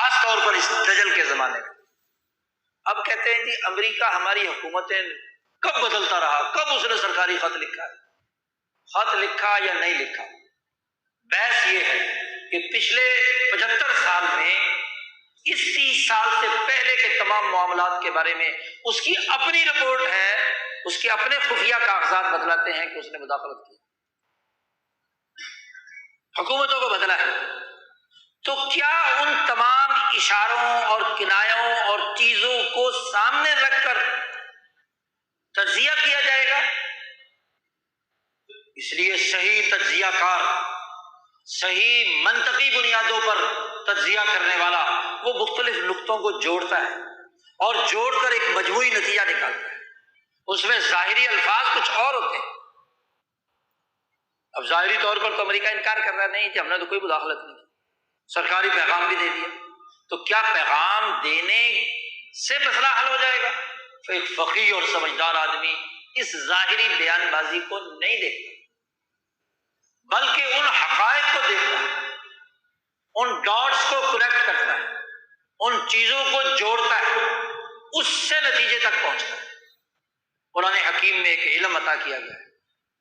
خاص طور پر اس دجل کے زمانے میں۔ اب کہتے ہیں جی امریکہ ہماری حکومتیں کب بدلتا رہا، کب اس نے سرکاری خط لکھا ہے، خط لکھا یا نہیں لکھا؟ بحث یہ ہے کہ پچھلے 75 سال میں اس 30 سال سے پہلے کے تمام معاملات کے بارے میں اس کی اپنی رپورٹ ہے، اس کے اپنے خفیہ کاغذات بتلاتے ہیں کہ اس نے مداخلت کی، حکومتوں کو بدلا ہے۔ تو کیا ان تمام اشاروں اور کنایوں اور چیزوں کو سامنے رکھ کر تجزیہ کیا جائے گا؟ اس لیے صحیح تجزیہ کار، صحیح منطقی بنیادوں پر تجزیہ کرنے والا وہ مختلف نقطوں کو جوڑتا ہے اور جوڑ کر ایک مجموعی نتیجہ نکالتا ہے۔ اس میں ظاہری الفاظ کچھ اور ہوتے ہیں۔ اب ظاہری طور پر تو امریکہ انکار کر رہا نہیں کہ ہم نے تو کوئی مداخلت نہیں کی، سرکاری پیغام بھی دے دیا، تو کیا پیغام دینے سے مسئلہ حل ہو جائے گا؟ تو ایک فقیہ اور سمجھدار آدمی اس ظاہری بیان بازی کو نہیں دیکھتا، بلکہ ان حقائق کو دیکھتا ہے، ان ڈاٹس کو کنیکٹ کرتا ہے، ان چیزوں کو جوڑتا ہے، اس سے نتیجے تک پہنچتا ہے۔ قرآن حکیم میں ایک علم عطا کیا گیا ہے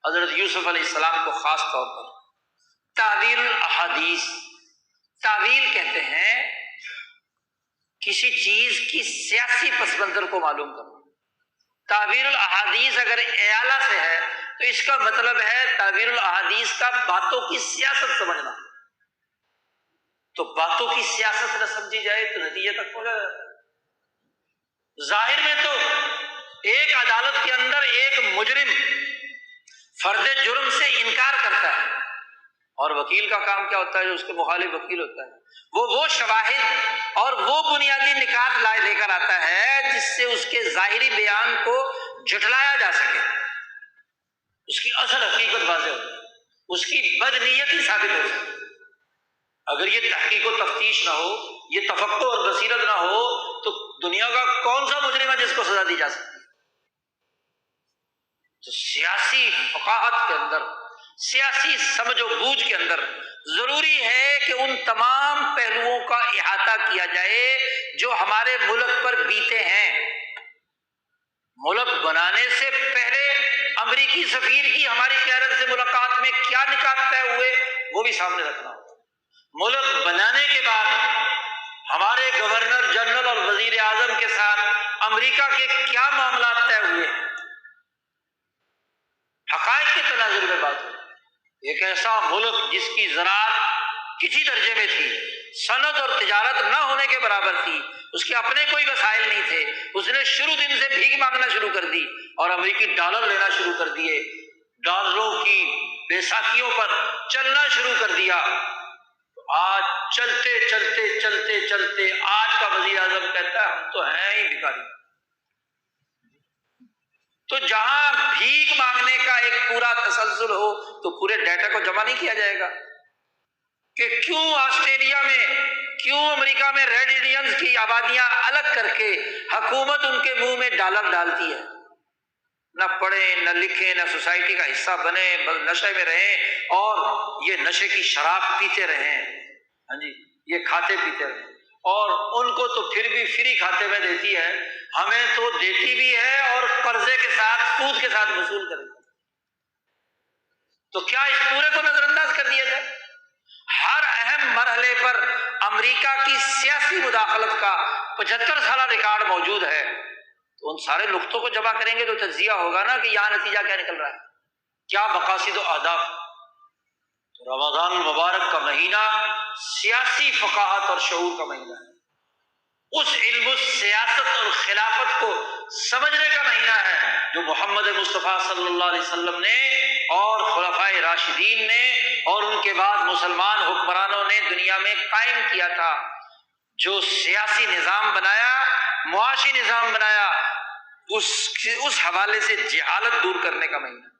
حضرت یوسف علیہ السلام کو، خاص طور پر تعویل الاحادیث۔ تعویل کہتے ہیں کسی چیز کی سیاسی پس منظر کو معلوم کرنا۔ تعویل الاحادیث اگر اعالہ سے ہے تو اس کا مطلب ہے تعویل الاحادیث کا باتوں کی سیاست سمجھنا۔ تو باتوں کی سیاست نہ سمجھی جائے تو نتیجے تک پہنچا جائے۔ ظاہر میں تو ایک عدالت کے اندر ایک مجرم فرد جرم سے انکار کرتا ہے، اور وکیل کا کام کیا ہوتا ہے؟ جو اس کے مخالف وکیل ہوتا ہے وہ شواہد اور وہ بنیادی نکات لے کر آتا ہے جس سے اس کے ظاہری بیان کو جھٹلایا جا سکے، اس کی اصل حقیقت واضح ہو جائے، اس کی بدنیتی ثابت ہو سکے۔ اگر یہ تحقیق و تفتیش نہ ہو، یہ تفقہ اور بصیرت نہ ہو، تو دنیا کا کون سا مجرم ہے جس کو سزا دی جا سکتی ہے؟ تو سیاسی فقاہت کے اندر، سیاسی سمجھ و بوجھ کے اندر ضروری ہے کہ ان تمام پہلوؤں کا احاطہ کیا جائے جو ہمارے ملک پر بیتے ہیں۔ ملک بنانے سے پہلے امریکی سفیر کی ہماری قیادت سے ملاقات میں کیا نکات طے ہوئے وہ بھی سامنے رکھنا ہوگا۔ ملک بنانے کے بعد ہمارے گورنر جنرل اور وزیر اعظم کے ساتھ امریکہ کے کیا معاملات طے ہوئے، حقائق کے تناظر میں بات ہوئی۔ ایک ایسا ملک جس کی زراعت کسی درجے میں تھی، صنعت اور تجارت نہ ہونے کے برابر تھی، اس کے اپنے کوئی وسائل نہیں تھے، اس نے شروع دن سے بھیک مانگنا شروع کر دی اور امریکی ڈالر لینا شروع کر دیے، ڈالروں کی بیساکھیوں پر چلنا شروع کر دیا۔ تو آج چلتے چلتے چلتے چلتے آج کا وزیر اعظم کہتا ہے ہم تو ہیں ہی بھکاری۔ تو جہاں بھیک مانگنے کا ایک پورا تسلسل ہو تو پورے ڈیٹا کو جمع نہیں کیا جائے گا کہ کیوں آسٹریلیا میں، کیوں امریکہ میں ریڈ انڈینز کی آبادیاں الگ کر کے حکومت ان کے منہ میں ڈالر ڈالتی ہے، نہ پڑھیں نہ لکھیں نہ سوسائٹی کا حصہ بنے، بس نشے میں رہیں اور یہ نشے کی شراب پیتے رہیں، ہاں جی یہ کھاتے پیتے رہیں، اور ان کو تو پھر بھی فری کھاتے میں دیتی ہے، ہمیں تو دیتی بھی ہے اور قرضے کے ساتھ سود کے ساتھ وصول کرے۔ تو کیا اس پورے کو نظر انداز کر دیا جائے؟ ہر اہم مرحلے پر امریکہ کی سیاسی مداخلت کا 75 سالہ ریکارڈ موجود ہے۔ تو ان سارے نقطوں کو جمع کریں گے تو تجزیہ ہوگا نا کہ یہاں نتیجہ کیا نکل رہا ہے، کیا مقاصد و اہداف۔ رمضان المبارک کا مہینہ سیاسی فقاہت اور شعور کا مہینہ ہے، اس علم سیاست اور خلافت کو سمجھنے کا مہینہ ہے جو محمد مصطفیٰ صلی اللہ علیہ وسلم نے اور خلفائے راشدین نے اور ان کے بعد مسلمان حکمرانوں نے دنیا میں قائم کیا تھا۔ جو سیاسی نظام بنایا، معاشی نظام بنایا، اس حوالے سے جہالت دور کرنے کا مہینہ،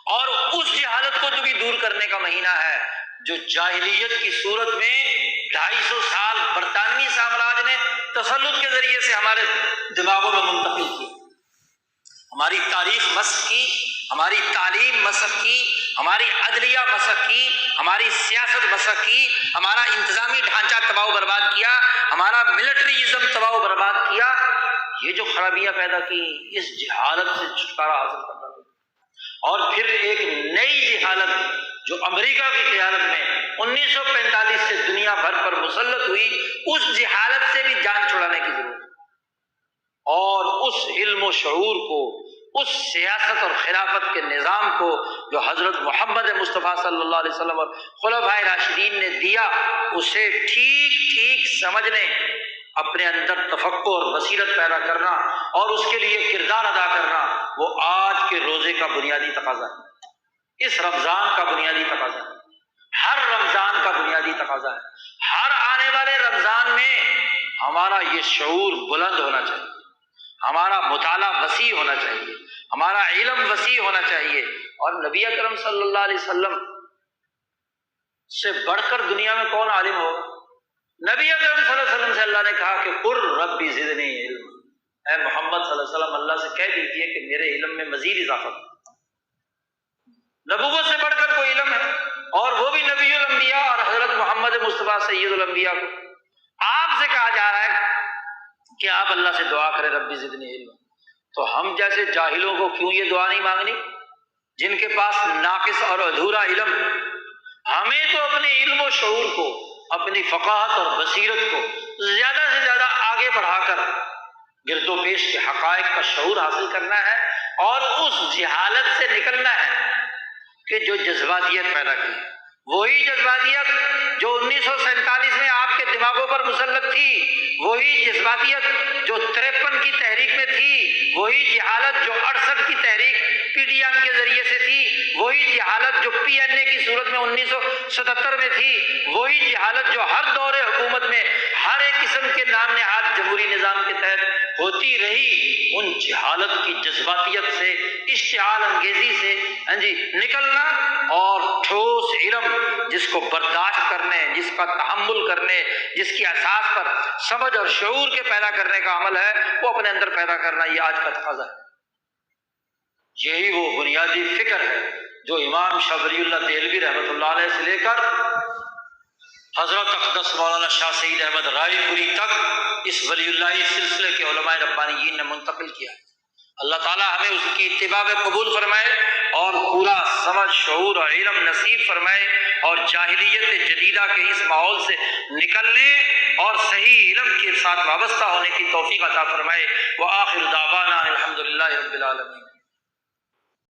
اور اس جہالت کو بھی دور کرنے کا مہینہ ہے جو جاہلیت کی صورت میں 250 سال برطانوی سامراج نے تسلط کے ذریعے سے ہمارے دماغوں میں منتقل کی۔ ہماری تاریخ مسخ کی، ہماری تعلیم مسخ کی، ہماری عدلیہ مسخ کی، ہماری سیاست مسخ کی، ہمارا انتظامی ڈھانچہ تباہ و برباد ملٹریزم تباہ و برباد کیا، یہ جو خرابیاں پیدا کی، اس جہالت سے چھٹکارا حاصل کرنا تھا۔ اور پھر ایک نئی جہالت جو امریکہ کی قیادت میں 1945 سے دنیا بھر پر مسلط ہوئی، اس جہالت سے بھی جان چھڑانے کی ضرورت ہے، اور اس علم و شعور کو، اس سیاست اور خلافت کے نظام کو جو حضرت محمد مصطفیٰ صلی اللہ علیہ وسلم اور خلفائے راشدین نے دیا، اسے ٹھیک ٹھیک سمجھنے، اپنے اندر تفکر اور بصیرت پیدا کرنا اور اس کے لیے کردار ادا کرنا، وہ آج کے روزے کا بنیادی تقاضا ہے، اس رمضان کا بنیادی تقاضا ہے، ہر رمضان کا بنیادی تقاضا ہے۔ ہر آنے والے رمضان میں ہمارا یہ شعور بلند ہونا چاہیے، ہمارا مطالعہ وسیع ہونا چاہیے، ہمارا علم وسیع ہونا چاہیے، اور نبی اکرم صلی اللہ علیہ وسلم سے بڑھ کر دنیا میں کون عالم ہوگا؟ نبی اکرم صلی اللہ علیہ وسلم سے اللہ نے کہا کہ قل ربی زدنی علم، اے محمد صلی اللہ علیہ وسلم اللہ سے کہہ دیجیے کہ میرے علم میں مزید اضافہ کرو۔ نبوت سے بڑھ کر کوئی علم ہے، اور وہ بھی نبی الانبیاء اور حضرت محمد مصطفیٰ سید الانبیاء کو آپ سے کہا جا رہا ہے کہ آپ اللہ سے دعا کریں ربی زدنی علم۔ تو ہم جیسے جاہلوں کو کیوں یہ دعا نہیں مانگنی، جن کے پاس ناقص اور ادھورا علم؟ ہمیں تو اپنے علم و شعور کو، اپنی فقاہت اور بصیرت کو زیادہ سے زیادہ آگے بڑھا کر گرد و پیش کے حقائق کا شعور حاصل کرنا ہے، اور اس جہالت سے نکلنا ہے کہ جو جذباتیت پیدا کی، وہی جذباتیت جو 1947 میں آپ کے دماغوں پر مسلط تھی، وہی جذباتیت جو 53 کی تحریک میں تھی، وہی جہالت جو 68 کی تحریک پی ڈی ایم کے ذریعے سے تھی، وہی جہالت جو پی این اے کی صورت میں 1977 میں تھی، وہی جہالت جو ہر دور حکومت میں ہر ایک قسم کے نام نہاد جمہوری نظام کے تحت ہوتی رہی۔ ان جہالت کی جذباتیت سے، اشتعال انگیزی سے نکلنا، اور ٹھوس علم جس کو برداشت کرنے، جس کا تحمل کرنے، جس کی اساس پر سمجھ اور شعور کے پیدا کرنے کا عمل ہے، وہ اپنے اندر پیدا کرنا، یہ آج کا تقاضا ہے۔ یہی وہ بنیادی فکر ہے جو امام شاہ ولی اللہ دہلوی رحمۃ اللہ علیہ سے لے کر حضرت اقدس مولانا شاہ سعید احمد رائے پوری تک اس ولی اللہ سلسلے کے علماء ربانیین نے منتقل کیا۔ اللہ تعالیٰ ہمیں اس کی اتباع قبول فرمائے، اور پورا سمجھ، شعور اور علم نصیب فرمائے، اور جاہلیت جدیدہ کے اس ماحول سے نکلنے اور صحیح علم کے ساتھ وابستہ ہونے کی توفیق عطا فرمائے۔ وآخر دعوانا الحمدللہ رب العالمین۔